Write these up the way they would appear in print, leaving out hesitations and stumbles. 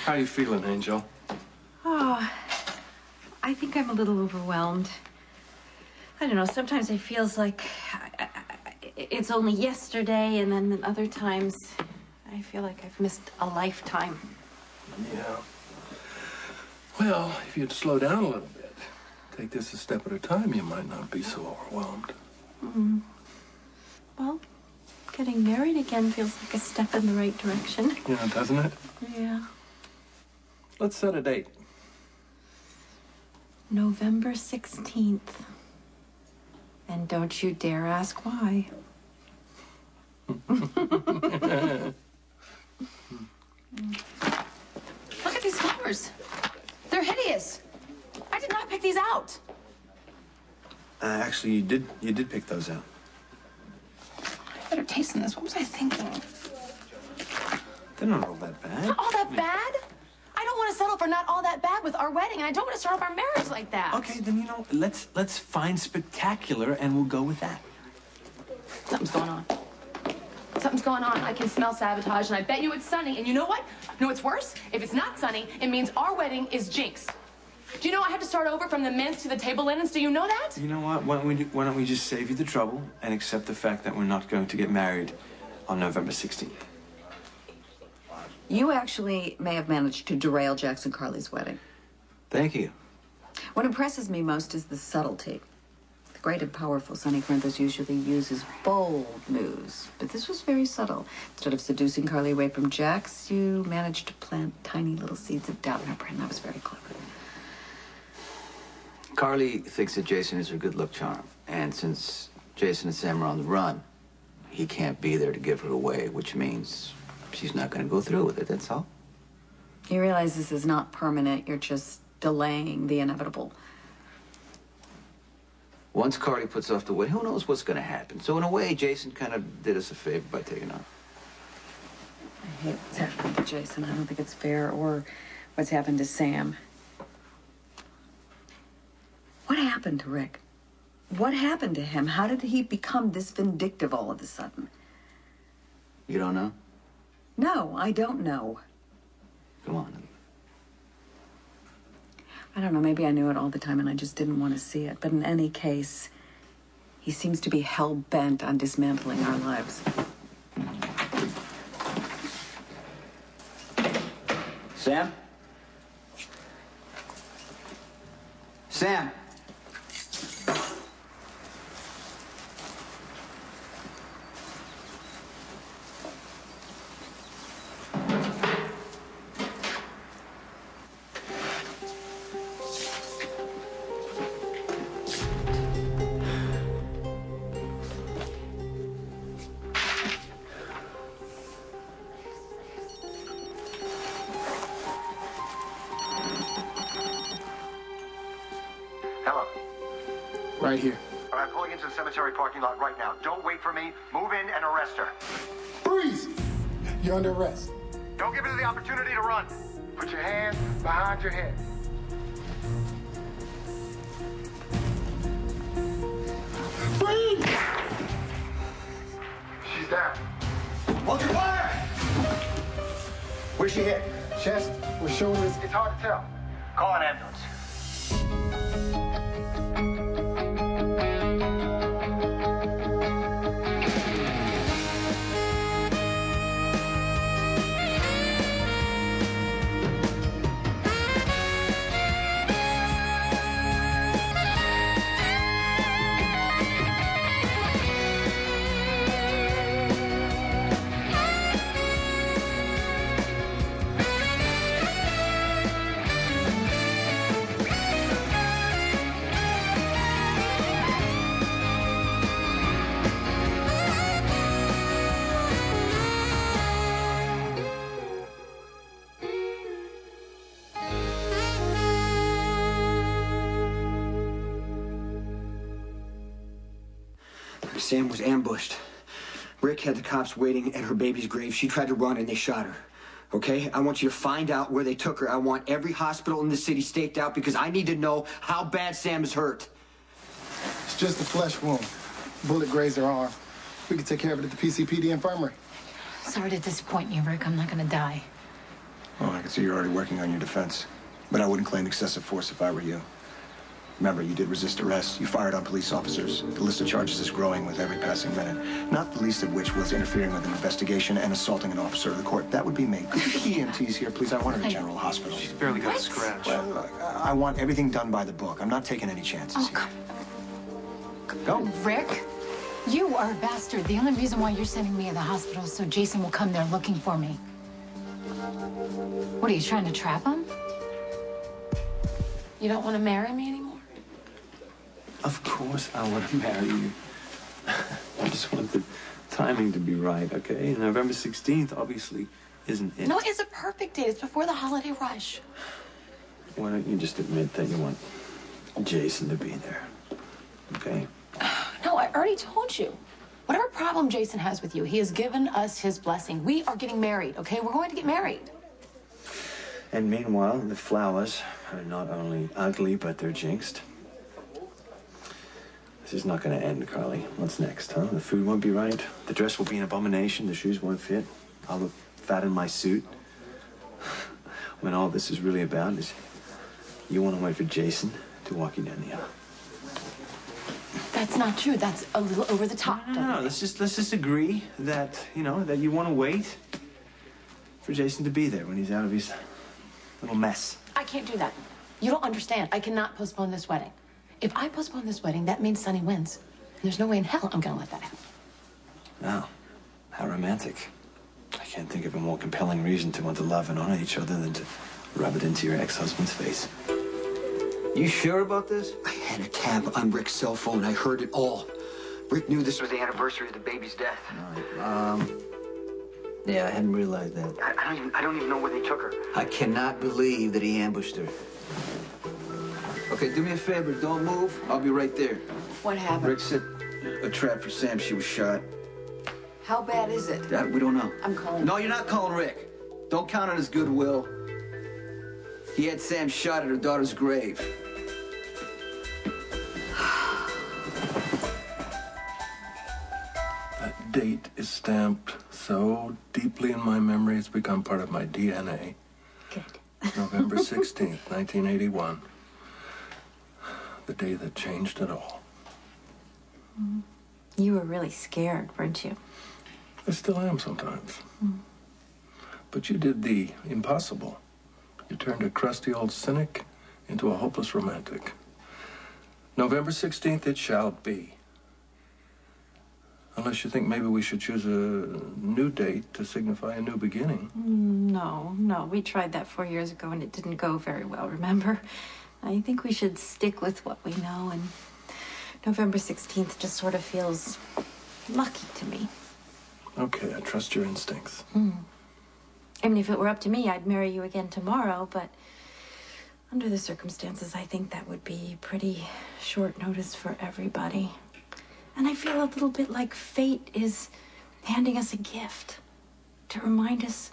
How you feeling, Angel? Oh, I think I'm a little overwhelmed. I don't know, sometimes it feels like it's only yesterday, and then other times I feel like I've missed a lifetime. Yeah. Well, if you'd slow down a little bit, take this a step at a time, you might not be so overwhelmed. Mm. Well, getting married again feels like a step in the right direction. Yeah, doesn't it? Yeah. Let's set a date. November 16th. And don't you dare ask why. Look at these flowers. They're hideous. I did not pick these out. Actually, you did pick those out. I better taste in this. What was I thinking? They're not all that bad. Not all that bad? I don't want to settle for not all that bad with our wedding, and I don't want to start off our marriage like that. Okay, then let's find spectacular, and we'll go with that. Something's going on. Something's going on. I can smell sabotage, and I bet you it's sunny. And you know what? You know what's worse? If it's not sunny, it means our wedding is jinxed. Do you know I have to start over from the mints to the table linens? Do you know that? You know what? Why don't we just save you the trouble and accept the fact that we're not going to get married on November 16th? You actually may have managed to derail Jackson Carly's wedding. Thank you. What impresses me most is the subtlety. The great and powerful Sonny Corinthos usually uses bold moves, but this was very subtle. Instead of seducing Carly away from Jax, you managed to plant tiny little seeds of doubt in her brain. That was very clever. Carly thinks that Jason is her good luck charm, and since Jason and Sam are on the run, he can't be there to give her away, which means she's not going to go through with it, that's all. You realize this is not permanent. You're just delaying the inevitable. Once Carly puts off the wedding, who knows what's going to happen? So in a way, Jason kind of did us a favor by taking off. I hate what's happened to Jason. I don't think it's fair, or what's happened to Sam. What happened to Rick? What happened to him? How did he become this vindictive all of a sudden? You don't know? No, I don't know. Come on. I don't know, maybe I knew it all the time and I just didn't want to see it. But in any case, he seems to be hell-bent on dismantling our lives. Sam? Sam? Hello. Right here. All right, pulling into the cemetery parking lot right now. Don't wait for me. Move in and arrest her. Freeze! You're under arrest. Don't give her the opportunity to run. Put your hands behind your head. Freeze! She's down. Hold your fire! Where's she hit? Chest or shoulders? It's hard to tell. Call an ambulance. Sam was ambushed. Rick had the cops waiting at her baby's grave. She tried to run and they shot her. Okay? I want you to find out where they took her. I want every hospital in the city staked out because I need to know how bad Sam is hurt. It's just a flesh wound. Bullet grazed her arm. We can take care of it at the PCPD infirmary. Sorry to disappoint you, Rick. I'm not gonna die. Well, I can see you're already working on your defense. But I wouldn't claim excessive force if I were you. Remember, you did resist arrest. You fired on police officers. The list of charges is growing with every passing minute. Not the least of which was interfering with an investigation and assaulting an officer of the court. That would be me. Could the EMTs here, please? I want her at General Hospital. She's barely got a scratch. Well, look, I want everything done by the book. I'm not taking any chances here. Go. Rick, you are a bastard. The only reason why you're sending me to the hospital is so Jason will come there looking for me. What, are you trying to trap him? You don't want to marry me anymore? Of course I want to marry you. I just want the timing to be right, okay? November 16th obviously isn't it. No, it's a perfect date. It's before the holiday rush. Why don't you just admit that you want Jason to be there, okay? No, I already told you. Whatever problem Jason has with you, he has given us his blessing. We are getting married, okay? We're going to get married. And meanwhile, the flowers are not only ugly, but they're jinxed. This is not going to end, Carly. What's next, huh? The food won't be right. The dress will be an abomination. The shoes won't fit. I'll look fat in my suit. When all this is really about is you want to wait for Jason to walk you down the aisle. That's not true. That's a little over the top. No. Let's just agree that, that you want to wait for Jason to be there when he's out of his little mess. I can't do that. You don't understand. I cannot postpone this wedding. If I postpone this wedding, that means Sonny wins. And there's no way in hell I'm going to let that happen. Wow. How romantic. I can't think of a more compelling reason to want to love and honor each other than to rub it into your ex-husband's face. You sure about this? I had a tab on Rick's cell phone. I heard it all. Rick knew this was the anniversary of the baby's death. Right. Yeah, I hadn't realized that. I don't even know where they took her. I cannot believe that he ambushed her. Okay, do me a favor. Don't move. I'll be right there. What happened? Rick set a trap for Sam. She was shot. How bad is it? That we don't know. I'm calling. No, you're not calling Rick. Don't count on his goodwill. He had Sam shot at her daughter's grave. That date is stamped so deeply in my memory, it's become part of my DNA. Good. November 16th, 1981. The day that changed it all. You were really scared, weren't you? I still am sometimes. But you did the impossible. You turned a crusty old cynic into a hopeless romantic. November 16th it shall be. Unless you think maybe we should choose a new date to signify a new beginning. No. We tried that 4 years ago and it didn't go very well, remember? I think we should stick with what we know, and November 16th just sort of feels lucky to me. Okay, I trust your instincts. I mean, if it were up to me, I'd marry you again tomorrow, but under the circumstances, I think that would be pretty short notice for everybody. And I feel a little bit like fate is handing us a gift to remind us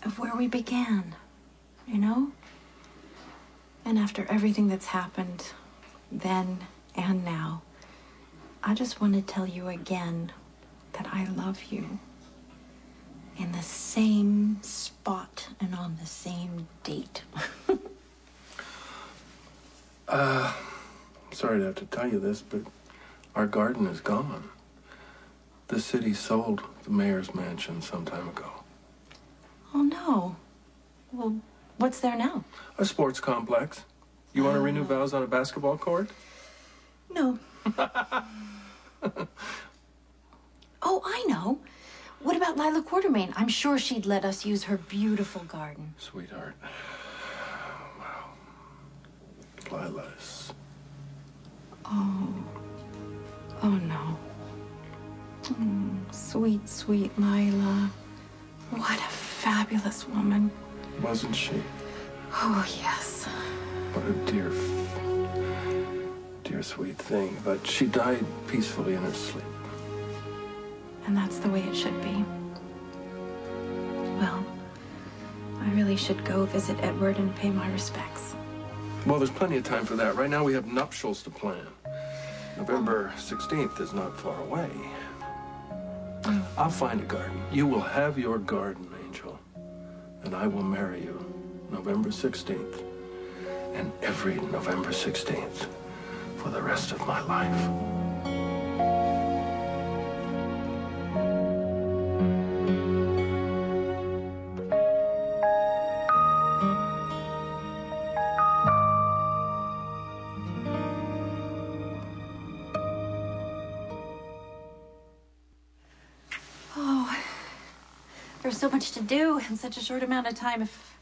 of where we began, you know? And after everything that's happened then and now, I just want to tell you again that I love you in the same spot and on the same date. Sorry to have to tell you this, but our garden is gone. The city sold the mayor's mansion some time ago. Oh, no. Well, what's there now? A sports complex. You want to renew vows on a basketball court? No. Oh, I know. What about Lila Quartermain? I'm sure she'd let us use her beautiful garden. Sweetheart. Wow. Lila's. Oh, no. Sweet, sweet Lila. What a fabulous woman. Wasn't she? Oh, yes. What a dear, sweet thing. But she died peacefully in her sleep. And that's the way it should be. Well, I really should go visit Edward and pay my respects. Well, there's plenty of time for that. Right now we have nuptials to plan. November 16th is not far away. I'll find a garden. You will have your garden, Angel. and I will marry you November 16th and every November 16th for the rest of my life. There's so much to do in such a short amount of time. If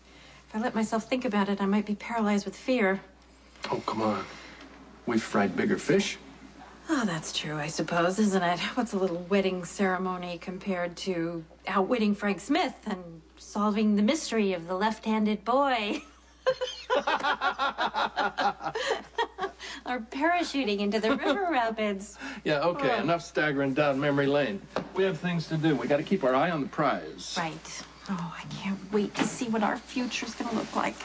I let myself think about it, I might be paralyzed with fear. Oh, come on. We've fried bigger fish. Oh, that's true, I suppose, isn't it? What's a little wedding ceremony compared to outwitting Frank Smith and solving the mystery of the left-handed boy? Or parachuting into the river rapids. Yeah, okay, enough staggering down memory lane. We have things to do. We got to keep our eye on the prize. Right. Oh, I can't wait to see what our future's gonna look like.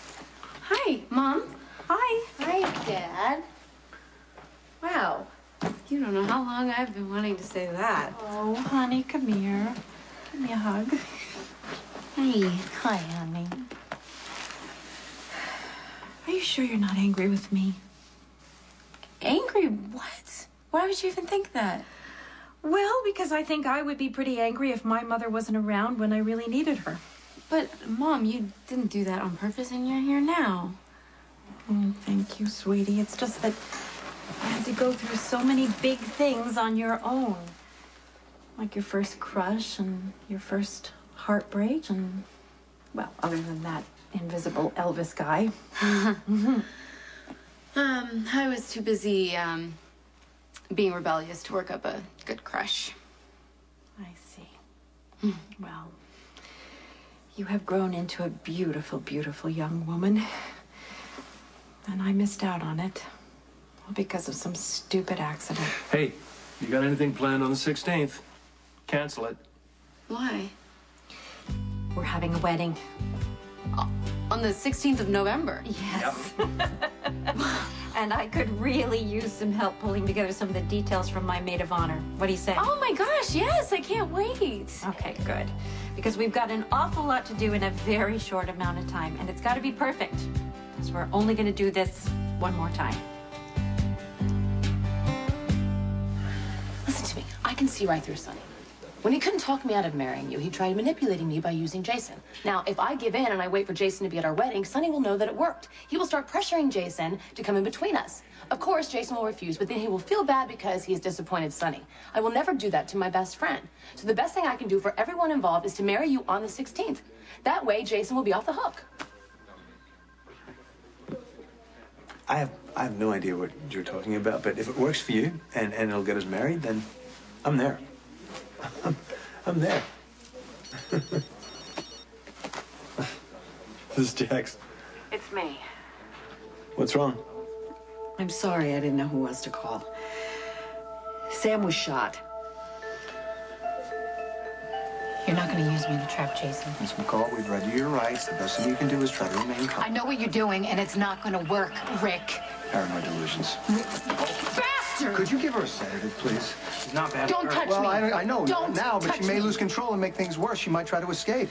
Hi, Mom. Hi. Hi, Dad. Wow. You don't know how long I've been wanting to say that. Oh, honey, come here. Give me a hug. Hey. Hi, honey. Are you sure you're not angry with me? Angry? What? Why would you even think that? Well, because I think I would be pretty angry if my mother wasn't around when I really needed her. But, Mom, you didn't do that on purpose, and you're here now. Oh, thank you, sweetie. It's just that I had to go through so many big things on your own. Like your first crush and your first heartbreak and, well, other than that invisible Elvis guy. I was too busy, being rebellious to work up a good crush. I see. Well, you have grown into a beautiful, beautiful young woman. And I missed out on it. All because of some stupid accident. Hey, you got anything planned on the 16th? Cancel it. Why? We're having a wedding. On the 16th of November? Yes. And I could really use some help pulling together some of the details from my maid of honor. What do you say? Oh my gosh, yes, I can't wait. Okay, good. Because we've got an awful lot to do in a very short amount of time, and it's got to be perfect. Because we're only going to do this one more time. Listen to me, I can see right through Sonny. When he couldn't talk me out of marrying you, he tried manipulating me by using Jason. Now, if I give in and I wait for Jason to be at our wedding, Sonny will know that it worked. He will start pressuring Jason to come in between us. Of course, Jason will refuse, but then he will feel bad because he has disappointed Sonny. I will never do that to my best friend. So the best thing I can do for everyone involved is to marry you on the 16th. That way, Jason will be off the hook. I have no idea what you're talking about, but if it works for you and it'll get us married, then I'm there. I'm there. This is Jax. It's me. What's wrong? I'm sorry, I didn't know who else to call. Sam was shot. You're not going to use me to trap Jason. Miss McCall, we've read you your rights. The best thing you can do is try to remain calm. I know what you're doing, and it's not going to work, Rick. Paranoid delusions. Bastard! Could you give her a sedative, please? It's not bad. Don't touch Well, me. I know Don't now, but touch she may me. lose control and make things worse. She might try to escape.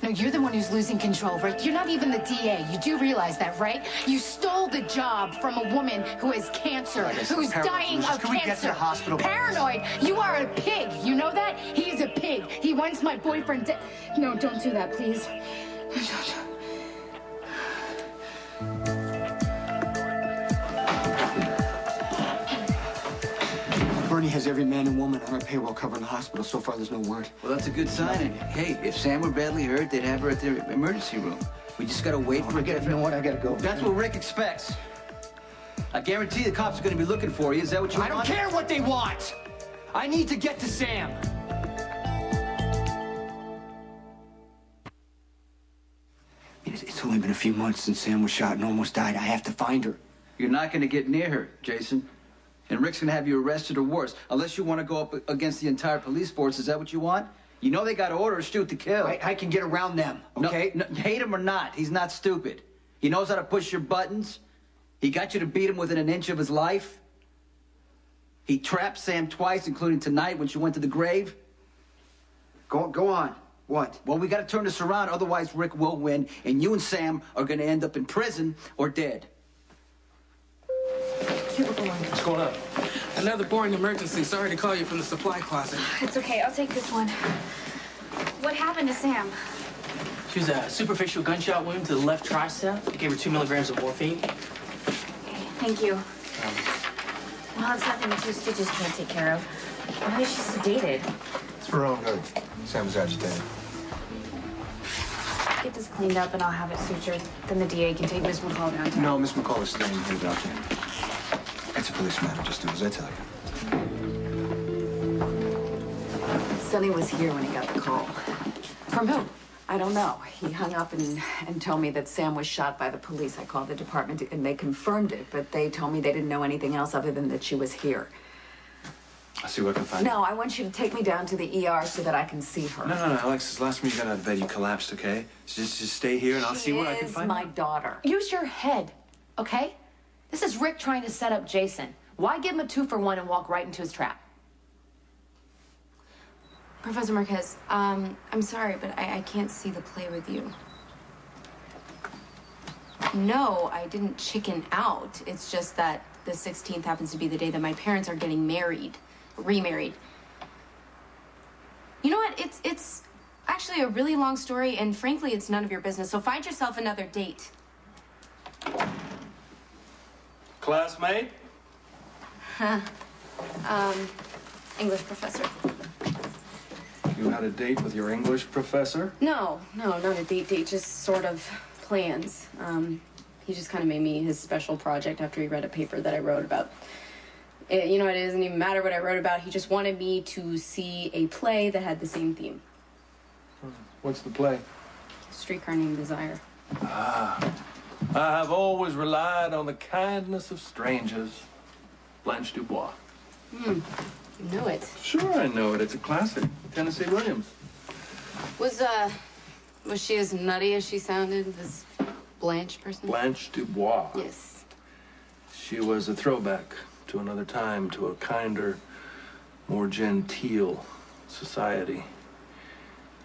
No, you're the one who's losing control, Rick. You're not even the DA. You do realize that, right? You stole the job from a woman who has cancer, who's dying of Can we cancer. get to the hospital? Paranoid. You are a pig. You know that? He's a pig. He wants my boyfriend dead. No, don't do that, please. Bernie has every man and woman on our payroll covering the hospital. So far, there's no word. Well, that's a good sign. And hey, if Sam were badly hurt, they'd have her at the emergency room. We just gotta wait for You know what? I gotta go. That's what Rick expects. I guarantee the cops are gonna be looking for you. Is that what you I want? don't care what they want. I need to get to Sam. It's only been a few months since Sam was shot and almost died. I have to find her. You're not gonna get near her, Jason. And Rick's gonna have you arrested or worse, unless you want to go up against the entire police force. Is that what you want? You know they got orders, shoot to kill. I can get around them, okay? No, hate him or not, he's not stupid. He knows how to push your buttons. He got you to beat him within an inch of his life. He trapped Sam twice, including tonight when she went to the grave. Go on. What? Well, we gotta turn this around, otherwise Rick will win, and you and Sam are gonna end up in prison or dead. What's going on? Another boring emergency. Sorry to call you from the supply closet. It's okay, I'll take this one. What happened to Sam? She was a superficial gunshot wound to the left tricep. They gave her 2 milligrams of morphine. Okay, thank you. Well, it's nothing 2 stitches can't take care of. Why is she sedated? It's for her own good. Sam was agitated. Get this cleaned up and I'll have it sutured. Then the DA can take Miss McCall downtown. No, Miss McCall is staying here, Doctor. It's a police matter. Just do as I tell you. Sonny was here when he got the call. From who? I don't know. He hung up and told me that Sam was shot by the police. I called the department and they confirmed it, but they told me they didn't know anything else other than that she was here. I'll see what I can find. No, I want you to take me down to the ER so that I can see her. No, Alexis. Last time you got out of bed, you collapsed, okay? So just stay here and I'll see what I can find. She is my daughter. Use your head, okay? This is Rick trying to set up Jason. Why give him a 2-for-1 and walk right into his trap? Professor Marquez, I'm sorry, but I can't see the play with you. No, I didn't chicken out. It's just that the 16th happens to be the day that my parents are getting married, remarried. You know what? It's actually a really long story, and frankly, it's none of your business. So find yourself another date. Classmate? English professor. You had a date with your English professor? No, not a date, just sort of plans. He just kind of made me his special project after he read a paper that I wrote about. You know, it doesn't even matter what I wrote about. He just wanted me to see a play that had the same theme. What's the play? Streetcar Named Desire. I have always relied on the kindness of strangers. Blanche Dubois. You know it. Sure, I know it. It's a classic. Tennessee Williams. Was she as nutty as she sounded, this Blanche person? Blanche Dubois. Yes. She was a throwback to another time, to a kinder, more genteel society.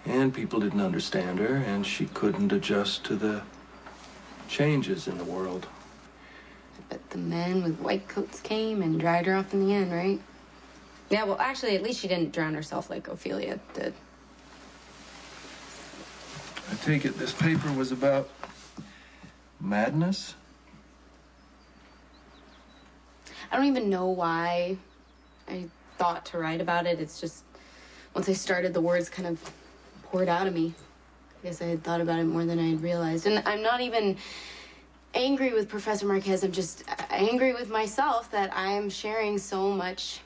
And people didn't understand her, and she couldn't adjust to the changes in the world. But the men with white coats came and dried her off in the end, right? Yeah, well, actually, at least she didn't drown herself like Ophelia did. I take it this paper was about madness? I don't even know why I thought to write about it. It's just, once I started, the words kind of poured out of me. I guess I had thought about it more than I had realized. And I'm not even angry with Professor Marquez. I'm just angry with myself that I am sharing so much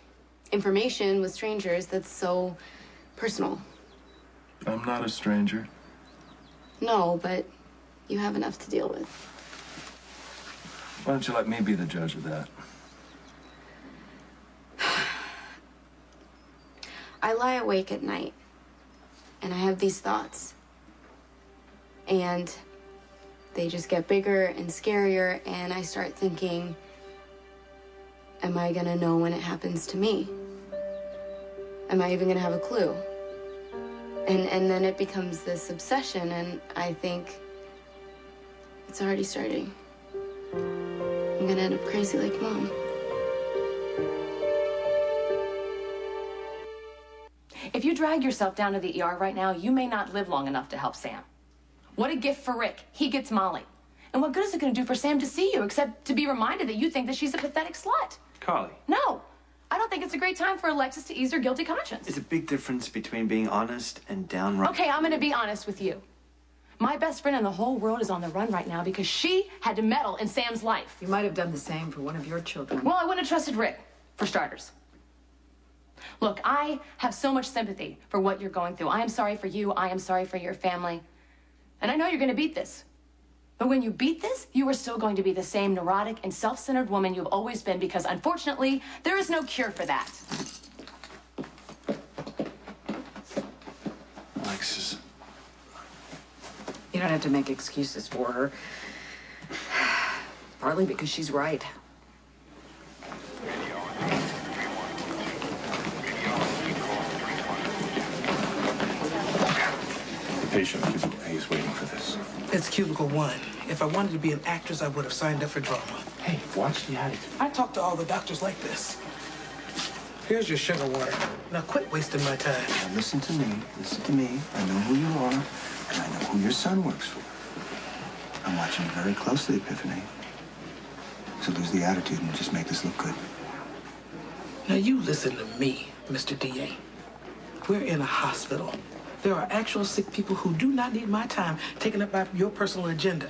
information with strangers that's so personal. I'm not a stranger. No, but you have enough to deal with. Why don't you let me be the judge of that? I lie awake at night, and I have these thoughts. And they just get bigger and scarier, and I start thinking, am I gonna know when it happens to me? Am I even gonna have a clue? And then it becomes this obsession, and I think it's already starting. I'm gonna end up crazy like Mom. If you drag yourself down to the ER right now, you may not live long enough to help Sam. What a gift for Rick. He gets Molly. And what good is it going to do for Sam to see you, except to be reminded that you think that she's a pathetic slut? Carly. No. I don't think it's a great time for Alexis to ease her guilty conscience. There's a big difference between being honest and downright... Okay, I'm going to be honest with you. My best friend in the whole world is on the run right now because she had to meddle in Sam's life. You might have done the same for one of your children. Well, I wouldn't have trusted Rick, for starters. Look, I have so much sympathy for what you're going through. I am sorry for you. I am sorry for your family. And I know you're going to beat this. But when you beat this, you are still going to be the same neurotic and self-centered woman you've always been because, unfortunately, there is no cure for that. Alexis. You don't have to make excuses for her. Partly because she's right. patient cubicle A is waiting for this. It's cubicle 1. If I wanted to be an actress, I would have signed up for drama. Hey, watch the attitude. I talk to all the doctors like this. Here's your sugar water. Now quit wasting my time. Now listen to me. Listen to me. I know who you are, and I know who your son works for. I'm watching you very closely, Epiphany. So lose the attitude and just make this look good. Now you listen to me, Mr. DA. We're in a hospital. There are actual sick people who do not need my time taken up by your personal agenda.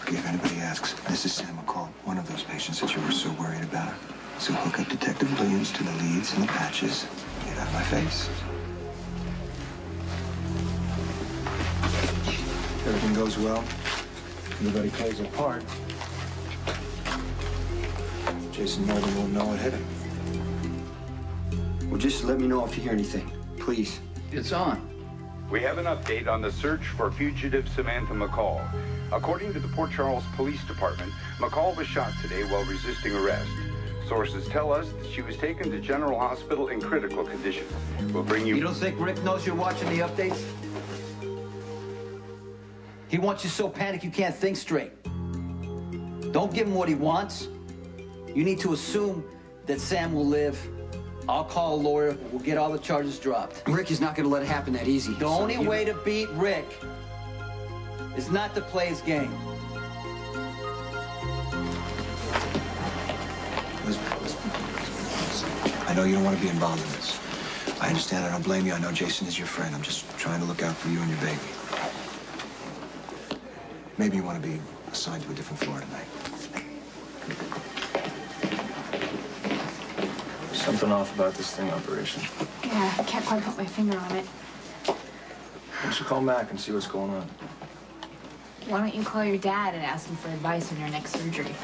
Okay, if anybody asks, this is Sam McCall, one of those patients that you were so worried about. So hook up Detective Williams to the leads and the patches. Get out of my face. Everything goes well. Everybody plays their part. Jason Morgan won't know what hit him. Well, just let me know if you hear anything, please. It's on. We have an update on the search for fugitive Samantha McCall. According to the Port Charles Police Department, McCall was shot today while resisting arrest. Sources tell us that she was taken to General Hospital in critical condition. We'll bring you... You don't think Rick knows you're watching the updates? He wants you so panicked you can't think straight. Don't give him what he wants. You need to assume that Sam will live. I'll call a lawyer. We'll get all the charges dropped. Rick is not going to let it happen that easy. The only way to beat Rick is not to play his game. I know you don't want to be involved in this. I understand. I don't blame you. I know Jason is your friend. I'm just trying to look out for you and your baby. Maybe you want to be assigned to a different floor tonight. Something off about this sting operation. Yeah, I can't quite put my finger on it. Why don't you call Mac and see what's going on? Why don't you call your dad and ask him for advice on your next surgery?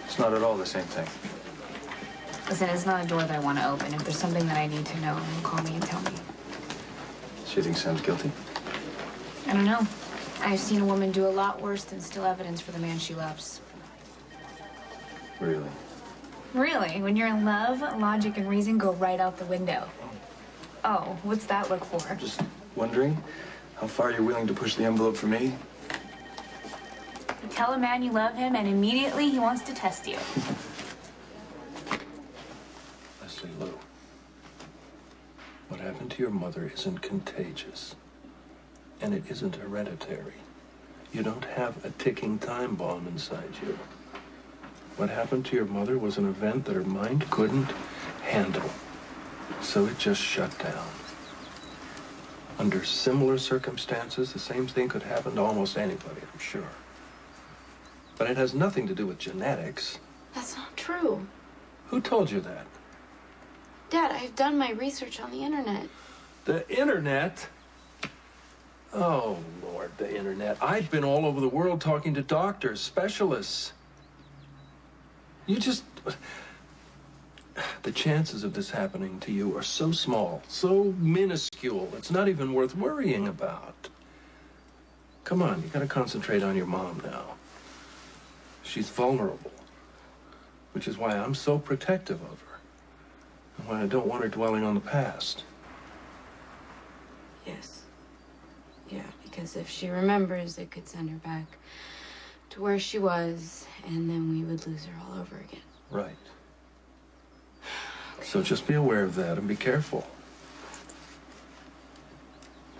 It's not at all the same thing. Listen, it's not a door that I want to open. If there's something that I need to know, call me and tell me. She thinks Sam's guilty? I don't know. I've seen a woman do a lot worse than steal evidence for the man she loves. Really? Really? When you're in love, logic and reason go right out the window. Oh, what's that look for? Just wondering how far you're willing to push the envelope for me? You tell a man you love him, and immediately he wants to test you. Leslie Lou, what happened to your mother isn't contagious. And it isn't hereditary. You don't have a ticking time bomb inside you. What happened to your mother was an event that her mind couldn't handle. So it just shut down. Under similar circumstances, the same thing could happen to almost anybody, I'm sure. But it has nothing to do with genetics. That's not true. Who told you that? Dad, I've done my research on the internet. The internet? Oh, Lord, the internet. I've been all over the world talking to doctors, specialists. The chances of this happening to you are so small, so minuscule, it's not even worth worrying about. Come on, you gotta concentrate on your mom now. She's vulnerable, which is why I'm so protective of her, and why I don't want her dwelling on the past. Yes. Yeah, because if she remembers, it could send her back to where she was, and then we would lose her all over again. Right. Okay. So just be aware of that and be careful.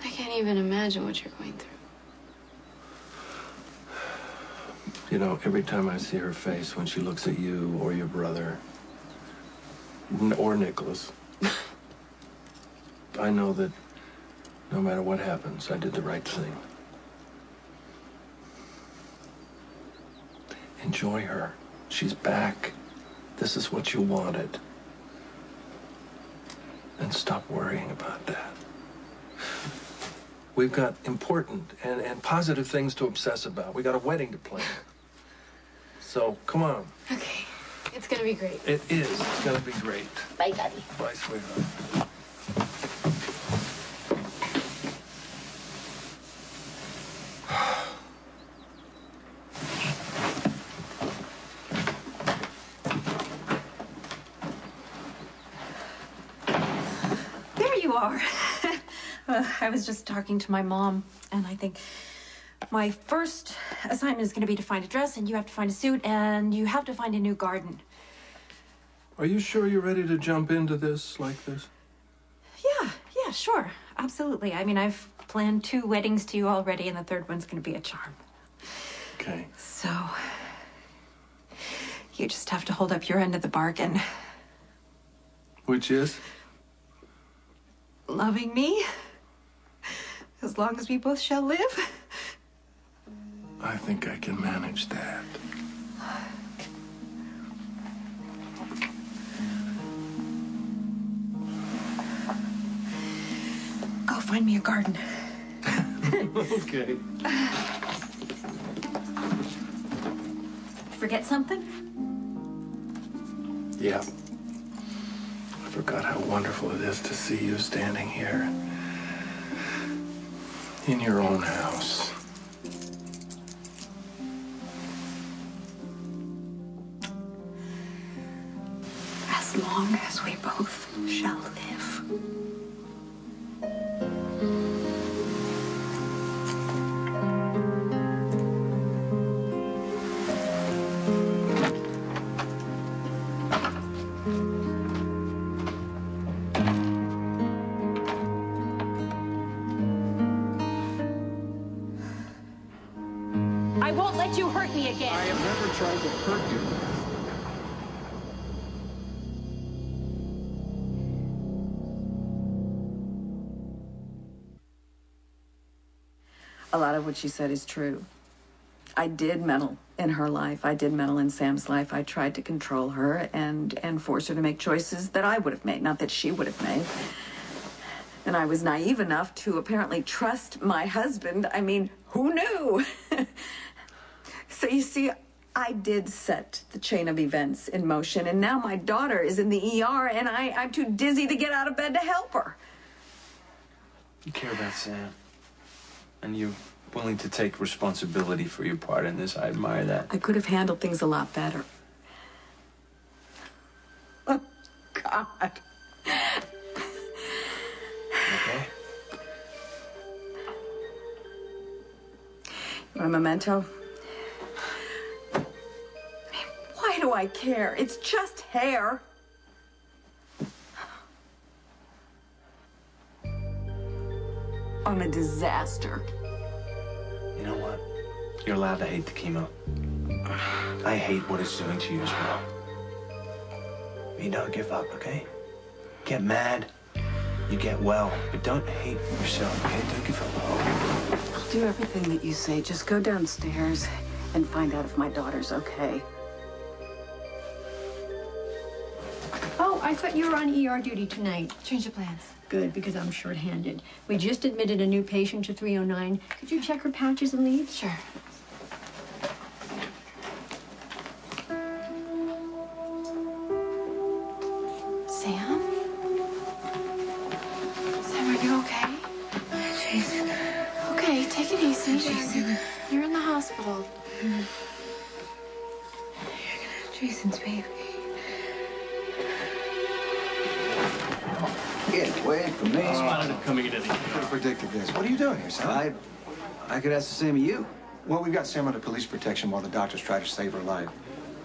I can't even imagine what you're going through. You know, every time I see her face when she looks at you or your brother, or Nicholas, I know that no matter what happens, I did the right thing. Enjoy her. She's back. This is what you wanted. And stop worrying about that. We've got important and positive things to obsess about. We got a wedding to plan. So, come on. Okay. It's gonna be great. It is. It's gonna be great. Bye, Daddy. Bye, sweetheart. There you are. I was just talking to my mom, and I think my first assignment is going to be to find a dress, and you have to find a suit, and you have to find a new garden. Are you sure you're ready to jump into this like this? Yeah, sure. Absolutely. I mean, I've planned 2 weddings to you already, and the third one's going to be a charm. Okay. So, you just have to hold up your end of the bargain. Which is? Loving me, as long as we both shall live. I think I can manage that. Go find me a garden. Okay. Forget something? Yeah. I forgot how wonderful it is to see you standing here in your own house. As long as we both shall live. I won't let you hurt me again. I have never tried to hurt you. A lot of what she said is true. I did meddle in her life. I did meddle in Sam's life. I tried to control her and force her to make choices that I would have made, not that she would have made. And I was naive enough to apparently trust my husband. I mean, who knew? So you see, I did set the chain of events in motion, and now my daughter is in the ER, and I'm too dizzy to get out of bed to help her. You care about Sam. And you're willing to take responsibility for your part in this. I admire that. I could have handled things a lot better. Oh, God. Okay? You want a memento? Why do I care? It's just hair. I'm a disaster. You know what? You're allowed to hate the chemo. I hate what it's doing to you as well. But you don't give up, okay? Get mad. You get well. But don't hate yourself, okay? Don't give up. I'll do everything that you say. Just go downstairs and find out if my daughter's okay. Oh, I thought you were on ER duty tonight. Change of plans. Good, because I'm short-handed. We just admitted a new patient to 309. Could you check her patches and leads? Sure. Sam? Sam, are you okay? Jason. Okay, take it easy. Jason. You're in the hospital. You're gonna have Jason's baby. Get away from me. Spotted him coming into the... I could have predicted this. What are you doing here, son? I could ask the same of you. Well, we've got Sam under police protection while the doctors try to save her life.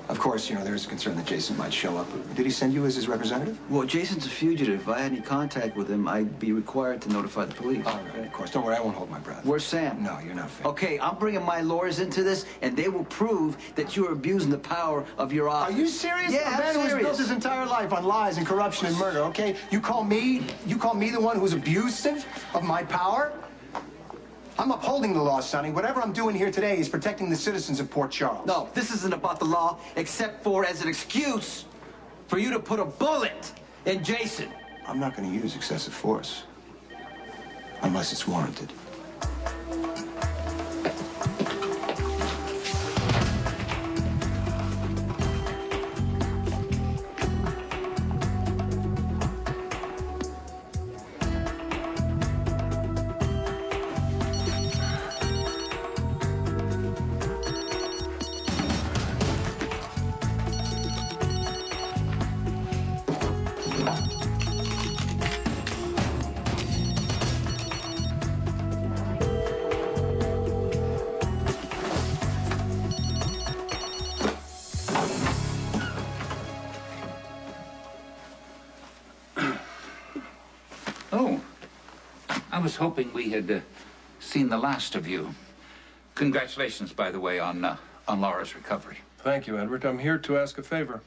Of course, you know, there's a concern that Jason might show up. Did he send you as his representative? Well, Jason's a fugitive. If I had any contact with him, I'd be required to notify the police. All right, of course. Don't worry, I won't hold my breath. Where's Sam? No, you're not fit. Okay, I'm bringing my lawyers into this, and they will prove that you're abusing the power of your Are office. you serious? Yeah, A man I'm who has serious. built his entire life on lies and corruption and murder, okay? You call me the one who's abusive of my power? I'm upholding the law, Sonny. Whatever I'm doing here today is protecting the citizens of Port Charles. No, this isn't about the law, except for as an excuse for you to put a bullet in Jason. I'm not going to use excessive force unless it's warranted. Oh, I was hoping we had seen the last of you. Congratulations, by the way, on Laura's recovery. Thank you, Edward. I'm here to ask a favor.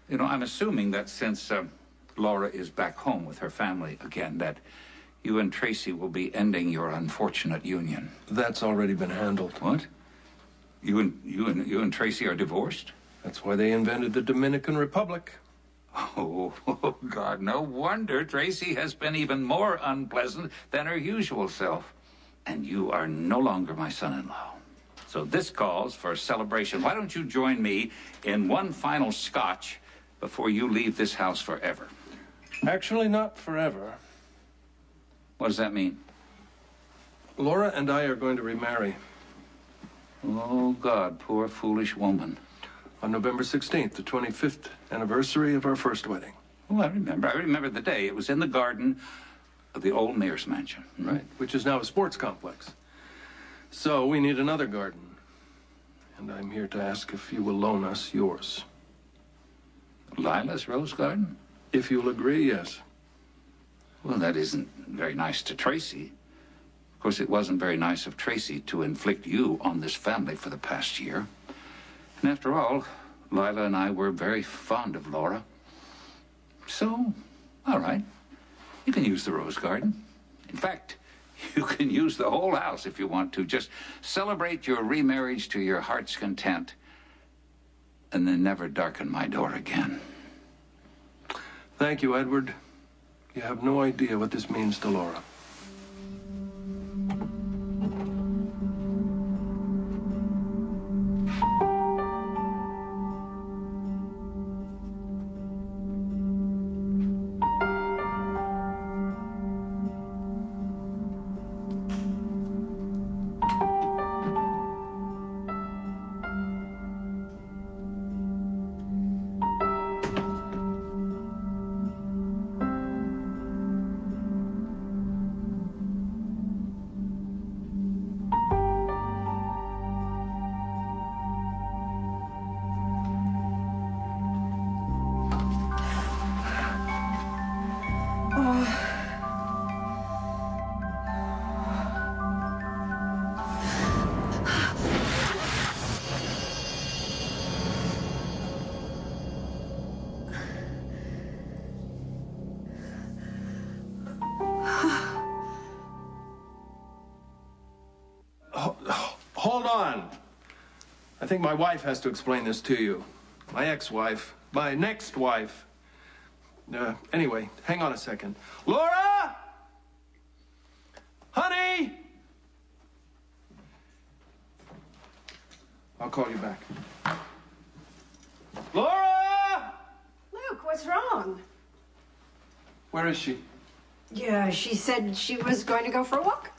You know, I'm assuming that since Laura is back home with her family again, that you and Tracy will be ending your unfortunate union. That's already been handled. What? You and Tracy are divorced? That's why they invented the Dominican Republic. Oh, God, no wonder Tracy has been even more unpleasant than her usual self. And you are no longer my son-in-law. So this calls for a celebration. Why don't you join me in one final scotch before you leave this house forever? Actually, not forever. What does that mean? Laura and I are going to remarry. Oh, God, poor foolish woman. On November 16th, the 25th anniversary of our first wedding. Oh, I remember. I remember the day. It was in the garden of the old mayor's mansion. Right, which is now a sports complex. So we need another garden. And I'm here to ask if you will loan us yours. Lila's rose garden? If you'll agree, yes. Well, that isn't very nice to Tracy. Of course, it wasn't very nice of Tracy to inflict you on this family for the past year. And after all, Lila and I were very fond of Laura. So, all right, you can use the rose garden. In fact, you can use the whole house if you want to. Just celebrate your remarriage to your heart's content and then never darken my door again. Thank you, Edward. You have no idea what this means to Laura. Hold on. I think my wife has to explain this to you. My ex-wife. My next wife. Anyway, hang on a second. Laura! Honey! I'll call you back. Laura! Luke, what's wrong? Where is she? Yeah, she said she was going to go for a walk.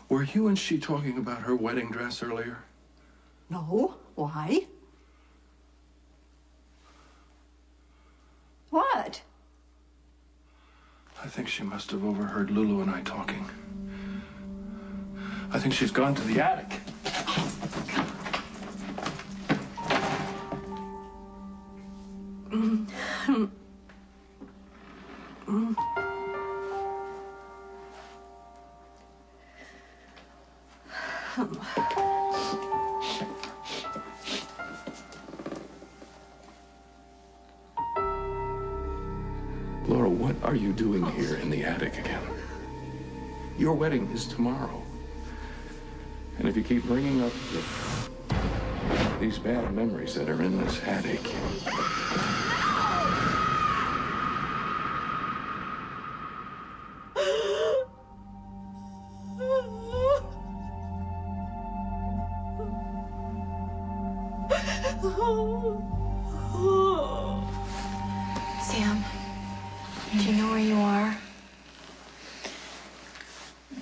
Were you and she talking about her wedding dress earlier? No. Why? What? I think she must have overheard Lulu and I talking. I think she's gone to the attic. Laura, what are you doing here in the attic again? Your wedding is tomorrow. And if you keep bringing up these bad memories that are in this attic... Sam, do you know where you are?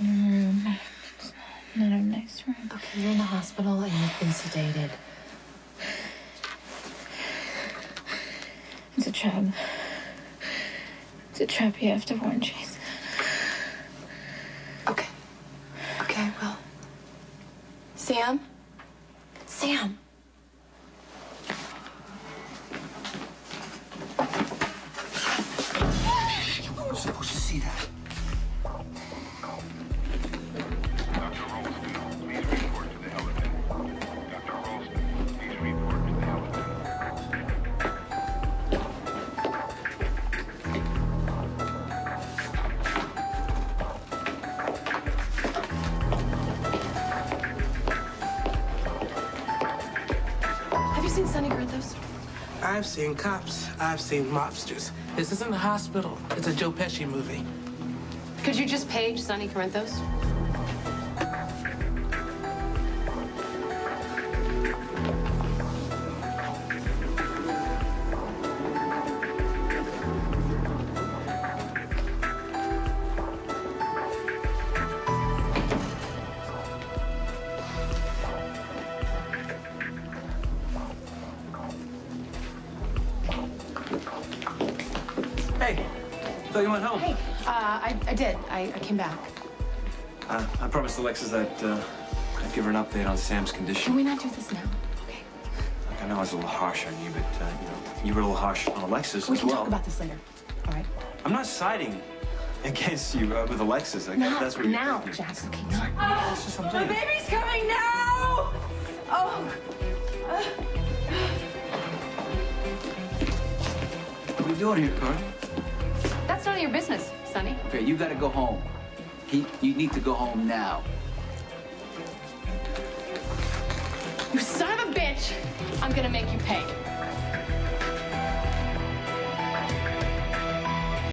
In a room. Not a nice room. Okay, you're in the hospital and you've been sedated. It's a trap. It's a trap you have to warn Jason. Okay. Okay, well. Sam? Sam! I've seen cops. I've seen mobsters. This isn't a hospital. It's a Joe Pesci movie. Could you just page Sonny Corinthos? Hey, thought you went home. Hey, I did. I came back. I promised Alexis that I'd give her an update on Sam's condition. Can we not do this now? Okay. Look, I know I was a little harsh on you, but, you were a little harsh on Alexis We as can well. talk about this later. All right? I'm not siding against you with Alexis. Like, that's what you're now, thinking. Jax. Okay, It's just The baby's coming now! Oh. What are you doing here, Carl? That's none of your business, Sonny. Okay, you gotta go home. You need to go home now. You son of a bitch! I'm gonna make you pay.